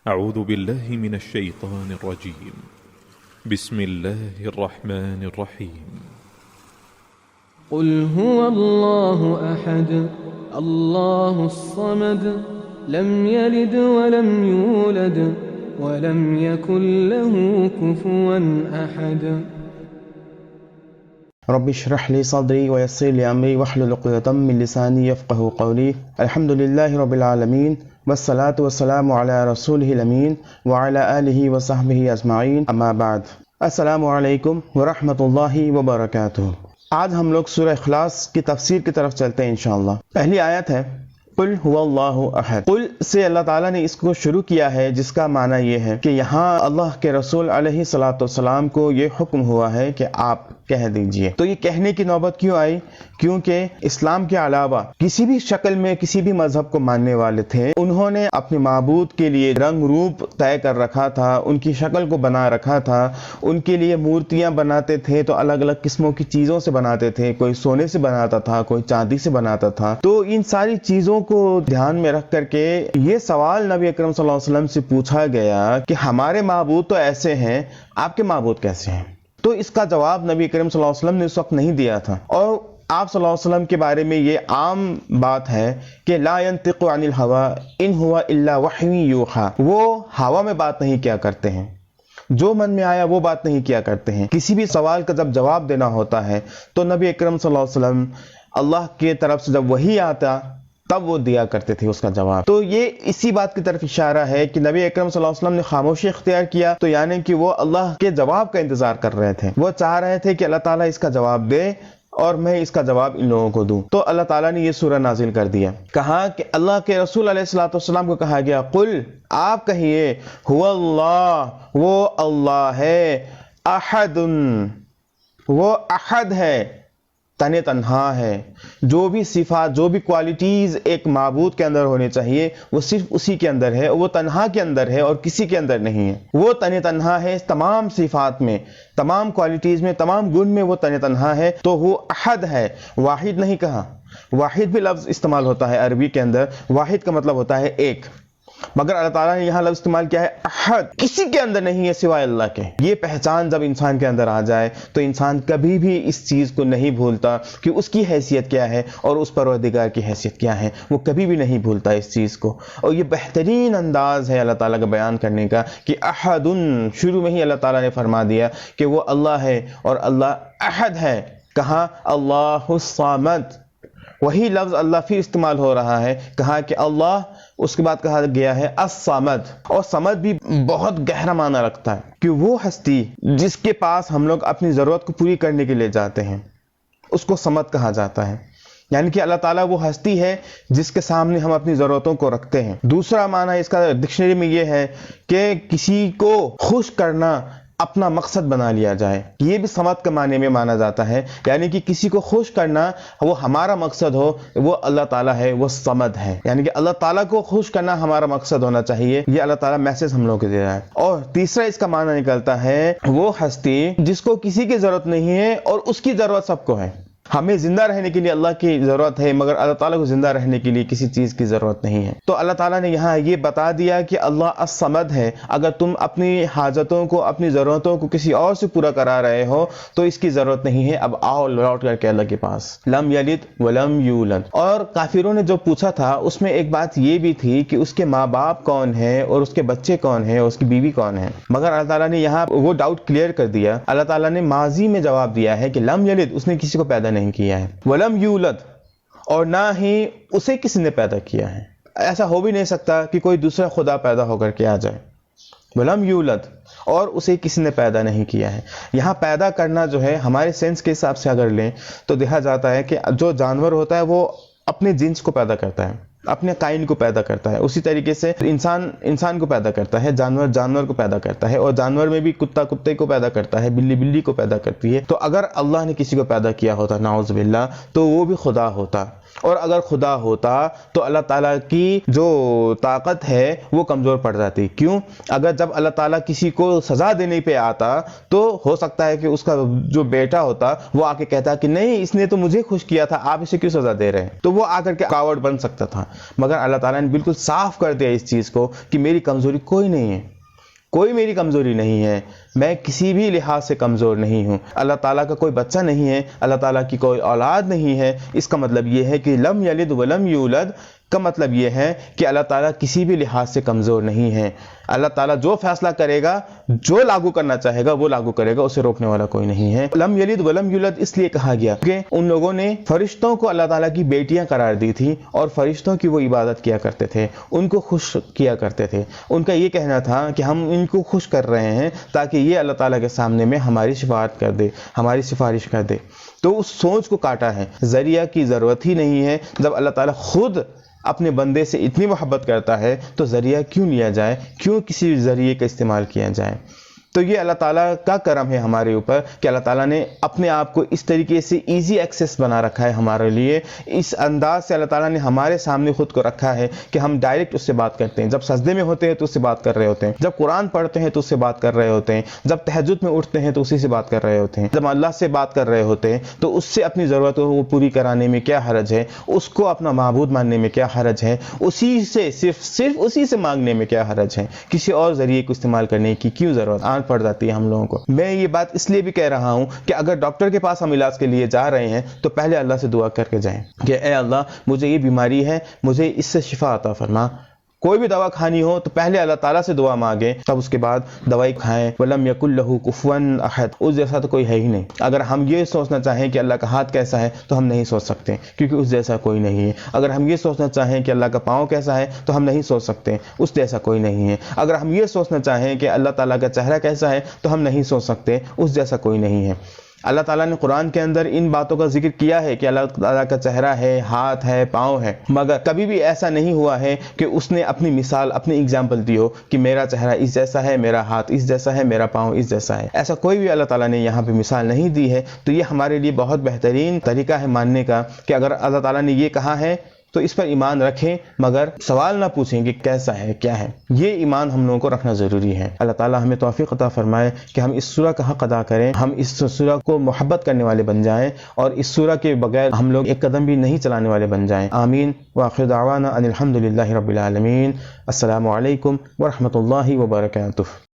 أعوذ بالله من الشيطان الرجيم. بسم الله الرحمن الرحيم. قل هو الله أحد الله الصمد لم يلد ولم يولد ولم يكن له كفوا أحد. رب اشرح لي صدري ويسر لي أمري واحلل عقدة من لساني يفقهوا قولي. الحمد لله رب العالمين والصلاة والسلام على رسوله الأمين وعلى آله وصحبه أجمعين. أما بعد. السلام علیکم ورحمۃ اللہ وبرکاتہ. آج ہم لوگ سورہ اخلاص کی تفسیر کی طرف چلتے ہیں انشاءاللہ. پہلی آیت ہے قل هو اللہ احد. قل سے اللہ تعالیٰ نے اس کو شروع کیا ہے، جس کا معنی یہ ہے کہ یہاں اللہ کے رسول علیہ الصلوۃ والسلام کو یہ حکم ہوا ہے کہ آپ کہہ دیجئے. تو یہ کہنے کی نوبت کیوں آئی؟ کیونکہ اسلام کے علاوہ کسی بھی شکل میں کسی بھی مذہب کو ماننے والے تھے، انہوں نے اپنے معبود کے لیے رنگ روپ طے کر رکھا تھا، ان کی شکل کو بنا رکھا تھا، ان کے لیے مورتیاں بناتے تھے تو الگ الگ قسموں کی چیزوں سے بناتے تھے، کوئی سونے سے بناتا تھا، کوئی چاندی سے بناتا تھا. تو ان ساری چیزوں کو دھیان میں رکھ کر کے یہ سوال نبی اکرم صلی اللہ علیہ وسلم سے پوچھا گیا کہ ہمارے معبود تو ایسے ہیں، آپ کے معبود کیسے ہیں؟ تو اس کا جواب نبی کریم صلی اللہ علیہ وسلم نے اس وقت نہیں دیا تھا. اور آپ صلی اللہ علیہ وسلم کے بارے میں یہ عام بات ہے کہ لا ينطق عن الهوى ان هو الا وحی یوحی. وہ ہوا میں بات نہیں کیا کرتے ہیں، جو من میں آیا وہ بات نہیں کیا کرتے ہیں. کسی بھی سوال کا جب جواب دینا ہوتا ہے تو نبی اکرم صلی اللہ علیہ وسلم اللہ کی طرف سے جب وحی آتا تب وہ دیا کرتے تھے اس کا جواب. تو یہ اسی بات کی طرف اشارہ ہے کہ نبی اکرم صلی اللہ علیہ وسلم نے خاموشی اختیار کیا، تو یعنی کہ وہ اللہ کے جواب کا انتظار کر رہے تھے. وہ چاہ رہے تھے کہ اللہ تعالیٰ اس کا جواب دے اور میں اس کا جواب ان لوگوں کو دوں. تو اللہ تعالیٰ نے یہ سورہ نازل کر دیا. کہا کہ اللہ کے رسول علیہ الصلوۃ والسلام کو کہا گیا قل، آپ کہیے، هو اللہ، وہ اللہ ہے، احد، وہ احد ہے، تن تنہا ہے. جو بھی صفات، جو بھی کوالٹیز ایک معبود کے اندر ہونے چاہیے وہ صرف اسی کے اندر ہے، وہ تنہا کے اندر ہے اور کسی کے اندر نہیں ہے. وہ تن تنہا ہے تمام صفات میں، تمام کوالٹیز میں، تمام گن میں وہ تن تنہا ہے. تو وہ احد ہے، واحد نہیں کہا. واحد بھی لفظ استعمال ہوتا ہے عربی کے اندر، واحد کا مطلب ہوتا ہے ایک، مگر اللہ تعالیٰ نے یہاں لفظ استعمال کیا ہے احد، کسی کے اندر نہیں ہے سوائے اللہ کے. یہ پہچان جب انسان کے اندر آ جائے تو انسان کبھی بھی اس چیز کو نہیں بھولتا کہ اس کی حیثیت کیا ہے اور اس پروردگار کی حیثیت کیا ہے. وہ کبھی بھی نہیں بھولتا اس چیز کو. اور یہ بہترین انداز ہے اللہ تعالیٰ کا بیان کرنے کا کہ احد، شروع میں ہی اللہ تعالیٰ نے فرما دیا کہ وہ اللہ ہے اور اللہ احد ہے. کہا اللہ الصمد، وہی لفظ اللہ پھر استعمال ہو رہا ہے. کہا کہ اللہ، اس کے بعد کہا گیا ہے الصمد. اور صمد بھی بہت گہرا معنی رکھتا ہے کہ وہ ہستی جس کے پاس ہم لوگ اپنی ضرورت کو پوری کرنے کے لیے جاتے ہیں، اس کو صمد کہا جاتا ہے. یعنی کہ اللہ تعالیٰ وہ ہستی ہے جس کے سامنے ہم اپنی ضرورتوں کو رکھتے ہیں. دوسرا معنی اس کا ڈکشنری میں یہ ہے کہ کسی کو خوش کرنا اپنا مقصد بنا لیا جائے. یہ بھی صمد کے معنی میں مانا جاتا ہے، یعنی کہ کسی کو خوش کرنا وہ ہمارا مقصد ہو، وہ اللہ تعالیٰ ہے، وہ صمد ہے. یعنی کہ اللہ تعالیٰ کو خوش کرنا ہمارا مقصد ہونا چاہیے. یہ اللہ تعالیٰ میسج ہم لوگ کو دے رہا ہے. اور تیسرا اس کا معنی نکلتا ہے وہ ہستی جس کو کسی کی ضرورت نہیں ہے اور اس کی ضرورت سب کو ہے. ہمیں زندہ رہنے کے لیے اللہ کی ضرورت ہے، مگر اللہ تعالیٰ کو زندہ رہنے کے لیے کسی چیز کی ضرورت نہیں ہے. تو اللہ تعالیٰ نے یہاں یہ بتا دیا کہ اللہ الصمد ہے. اگر تم اپنی حاجتوں کو، اپنی ضرورتوں کو کسی اور سے پورا کرا رہے ہو تو اس کی ضرورت نہیں ہے. اب آؤ لوٹ کر کے اللہ کے پاس. لم یلد ولم یولد. اور کافروں نے جو پوچھا تھا اس میں ایک بات یہ بھی تھی کہ اس کے ماں باپ کون ہیں اور اس کے بچے کون ہیں اور اس کی بیوی کون ہے. مگر اللہ تعالیٰ نے یہاں وہ ڈاؤٹ کلیئر کر دیا. اللہ تعالیٰ نے ماضی میں جواب دیا ہے کہ لم یلد، اس نے کسی کو پیدا نہیں کیا ہے. ولم یولد، اور نہ ہی اسے کسی نے پیدا کیا ہے. ایسا ہو بھی نہیں سکتا کہ کوئی دوسرا خدا پیدا ہو کر کے آ جائے. ولم یولد، اور اسے کسی نے پیدا نہیں کیا ہے. یہاں پیدا کرنا جو ہے ہمارے سینس کے حساب سے اگر لیں تو دیکھا جاتا ہے کہ جو جانور ہوتا ہے وہ اپنے جنس کو پیدا کرتا ہے، اپنے کائن کو پیدا کرتا ہے. اسی طریقے سے انسان کو پیدا کرتا ہے، جانور کو پیدا کرتا ہے، اور جانور میں بھی کتا کتے کو پیدا کرتا ہے، بلی کو پیدا کرتی ہے. تو اگر اللہ نے کسی کو پیدا کیا ہوتا نعوذ باللہ تو وہ بھی خدا ہوتا. اور اگر خدا ہوتا تو اللہ تعالیٰ کی جو طاقت ہے وہ کمزور پڑ جاتی. کیوں؟ اگر جب اللہ تعالیٰ کسی کو سزا دینے پہ آتا تو ہو سکتا ہے کہ اس کا جو بیٹا ہوتا وہ آ کے کہتا کہ نہیں اس نے تو مجھے خوش کیا تھا، آپ اسے کیوں سزا دے رہے ہیں، تو وہ آ کر کے کاوڑ بن سکتا تھا. مگر اللہ تعالیٰ نے بالکل صاف کر دیا اس چیز کو کہ میری کمزوری کوئی نہیں ہے، کوئی میری کمزوری نہیں ہے، میں کسی بھی لحاظ سے کمزور نہیں ہوں. اللہ تعالیٰ کا کوئی بچہ نہیں ہے، اللہ تعالیٰ کی کوئی اولاد نہیں ہے. اس کا مطلب یہ ہے کہ لم یلد ولم یولد کا مطلب یہ ہے کہ اللہ تعالیٰ کسی بھی لحاظ سے کمزور نہیں ہے. اللہ تعالیٰ جو فیصلہ کرے گا، جو لاگو کرنا چاہے گا وہ لاگو کرے گا، اسے روکنے والا کوئی نہیں ہے. لم یلد ولم یولد اس لیے کہا گیا کہ ان لوگوں نے فرشتوں کو اللہ تعالیٰ کی بیٹیاں قرار دی تھی اور فرشتوں کی وہ عبادت کیا کرتے تھے، ان کو خوش کیا کرتے تھے. ان کا یہ کہنا تھا کہ ہم ان کو خوش کر رہے ہیں تاکہ یہ اللہ تعالیٰ کے سامنے میں ہماری شفاعت کر دے، ہماری سفارش کر دے. تو اس سوچ کو کاٹا ہے. ذریعہ کی ضرورت ہی نہیں ہے. جب اللہ تعالیٰ خود اپنے بندے سے اتنی محبت کرتا ہے تو ذریعہ کیوں لیا جائے، کیوں کسی ذریعے کا استعمال کیا جائے. تو یہ اللہ تعالیٰ کا کرم ہے ہمارے اوپر کہ اللہ تعالیٰ نے اپنے آپ کو اس طریقے سے ایزی ایکسیس بنا رکھا ہے ہمارے لیے. اس انداز سے اللہ تعالیٰ نے ہمارے سامنے خود کو رکھا ہے کہ ہم ڈائریکٹ اس سے بات کرتے ہیں. جب سجدے میں ہوتے ہیں تو اس سے بات کر رہے ہوتے ہیں، جب قرآن پڑھتے ہیں تو اس سے بات کر رہے ہوتے ہیں، جب تہجد میں اٹھتے ہیں تو اسی سے بات کر رہے ہوتے ہیں، جب اللہ سے بات کر رہے ہوتے ہیں تو اس سے اپنی ضرورتوں کو پوری کرانے میں کیا حرج ہے، اس کو اپنا معبود ماننے میں کیا حرج ہے، اسی سے صرف اسی سے مانگنے میں کیا حرج ہے. کسی اور ذریعے کو استعمال کرنے کی کیوں ضرورت پڑ جاتی ہے ہم لوگوں کو. میں یہ بات اس لیے بھی کہہ رہا ہوں کہ اگر ڈاکٹر کے پاس ہم علاج کے لیے جا رہے ہیں تو پہلے اللہ سے دعا کر کے جائیں کہ اے اللہ مجھے یہ بیماری ہے، مجھے اس سے شفا عطا فرما. کوئی بھی دوا کھانی ہو تو پہلے اللہ تعالیٰ سے دعا مانگیں، تب اس کے بعد دوائی کھائیں. وَلَمْ يَكُنْ لَهُ كُفُوًا أَحَدٌ، اس جیسا تو کوئی ہے ہی نہیں. اگر ہم یہ سوچنا چاہیں کہ اللہ کا ہاتھ کیسا ہے تو ہم نہیں سوچ سکتے کیونکہ اس جیسا کوئی نہیں ہے. اگر ہم یہ سوچنا چاہیں کہ اللہ کا پاؤں کیسا ہے تو ہم نہیں سوچ سکتے، اس جیسا کوئی نہیں ہے. اگر ہم یہ سوچنا چاہیں کہ اللہ تعالیٰ کا چہرہ کیسا ہے تو ہم نہیں سوچ سکتے، اس جیسا کوئی نہیں ہے. اللہ تعالیٰ نے قرآن کے اندر ان باتوں کا ذکر کیا ہے کہ اللہ تعالیٰ کا چہرہ ہے، ہاتھ ہے، پاؤں ہے، مگر کبھی بھی ایسا نہیں ہوا ہے کہ اس نے اپنی مثال، اپنی اگزامپل دی ہو کہ میرا چہرہ اس جیسا ہے، میرا ہاتھ اس جیسا ہے، میرا پاؤں اس جیسا ہے. ایسا کوئی بھی اللہ تعالیٰ نے یہاں پہ مثال نہیں دی ہے. تو یہ ہمارے لیے بہت بہترین طریقہ ہے ماننے کا کہ اگر اللہ تعالیٰ نے یہ کہا ہے تو اس پر ایمان رکھیں، مگر سوال نہ پوچھیں کہ کیسا ہے، کیا ہے. یہ ایمان ہم لوگوں کو رکھنا ضروری ہے. اللہ تعالیٰ ہمیں توفیق عطا فرمائے کہ ہم اس سورہ کا حق ادا کریں، ہم اس سورہ کو محبت کرنے والے بن جائیں اور اس سورہ کے بغیر ہم لوگ ایک قدم بھی نہیں چلانے والے بن جائیں. آمین. وآخر دعوانا ان الحمد للہ رب العالمین. السلام علیکم ورحمۃ اللہ وبرکاتہ.